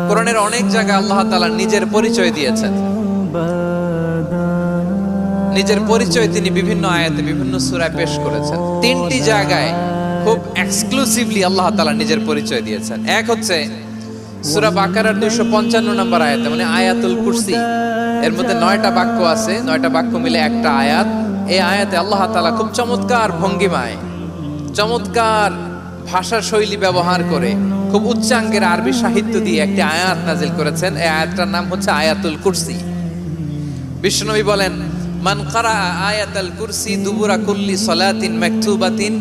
কোরআনের অনেক জায়গায় আল্লাহ তাআলা নিজের পরিচয় দিয়েছেন। নিজের পরিচয় তিনি বিভিন্ন আয়াতে বিভিন্ন সূরায় পেশ করেছেন। তিনটি জায়গায় খুব এক্সক্লুসিভলি আল্লাহ তাআলা নিজের পরিচয় দিয়েছেন। এক হচ্ছে সূরা বাকারার 255 নম্বর আয়াতে, মানে আয়াতুল কুরসি। এর মধ্যে 9টা বাক্য আছে, 9টা বাক্য মিলে একটা আয়াত। এই আয়াতে আল্লাহ তাআলা খুব চমৎকার ভঙ্গিমায়, চমৎকার ভাষা শৈলী ব্যবহার করে, খুব উচ্চাঙ্গের আরবি সাহিত্য দিয়ে একটি আয়াত নাজিল করেছেন। এই আয়াতটার নাম হচ্ছে আয়াতুল কুরসি। বিশ্বনবী বলেন, মান ক্বারা আয়াতুল কুরসি দুবুরা কুল্লি সালাতিন মাকতুবাতিন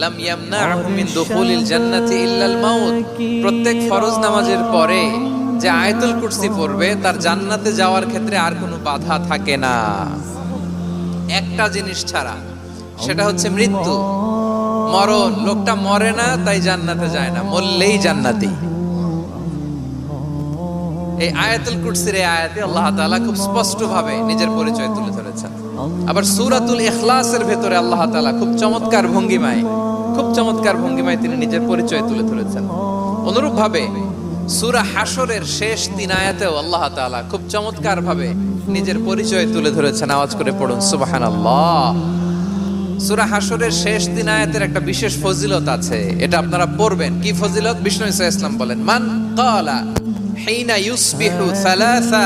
লাম ইয়ামনাহু মিন দুখুলিল জান্নাতি ইল্লাল মাউত। প্রত্যেক ফরজ নামাজের পরে যে আয়াতুল কুরসি পড়বে তার জান্নাতে যাওয়ার ক্ষেত্রে আর কোনো বাধা থাকে না, একটা জিনিস ছাড়া, সেটা হচ্ছে মৃত্যু, মরণ। লোকটা মরে না তাই জান্নাতে যায় না, মরলেই জান্নাতি। এই আয়াতুল কুরসির এই আয়াতে আল্লাহ তাআলা খুব স্পষ্ট ভাবে নিজের পরিচয় তুলে ধরেছেন। আবার সূরাতুল ইখলাসের ভেতরে আল্লাহ তাআলা খুব চমৎকার ভঙ্গিমায় তিনি নিজের পরিচয় তুলে ধরেছেন। অনুরূপ ভাবে সূরা হাশরের শেষ 3 আয়াতেও আল্লাহ তাআলা খুব চমৎকার ভাবে নিজের পরিচয় তুলে ধরেছেন। আওয়াজ করে পড়ুন সুবহানাল্লাহ। সূরা হাশরের শেষ 3 আয়াতের একটা বিশেষ ফজিলত আছে, এটা আপনারা পড়বেন। কি ফজিলত? বিষ্ণু ঈসা ইসলাম বলেন, মান ক্বালা হিনা ইউসবিহু সালাসা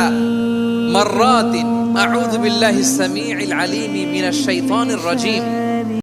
মাররাতিন আউযু বিল্লাহিস সামিউল আলীম মিনাশ শাইতানির রাজীম